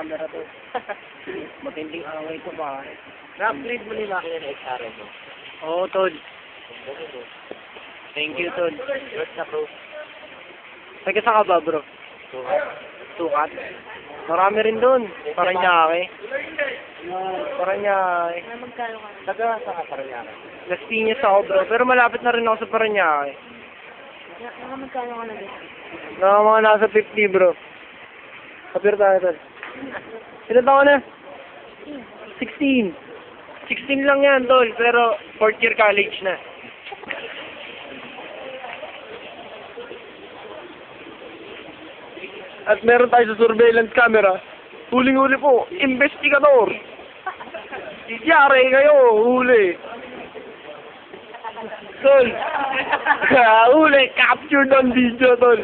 camera to. Matinding away to pa. Na-upgrade mo ni makina na XR mo? Oo, Tod. Thank you, Tod. First na, bro. Taga saan ka ba, bro? Sukat? Marami rin doon. Paranaque. Paranaque. Magkano ka? Taga sa Paranaque. Las Piñas ako, bro. Pero malapit na rin ako sa Paranaque. Magkano ka na din? Mga nasa 50, bro. Kapir tayo, Tod. Ilan taon na? 16. 16 lang yan, Tol. Pero 4th year college na. At meron tayo sa surveillance camera. Huling-huli po, investigador. Yari kayo, huli. Tol. Huli, captured on video, Tol.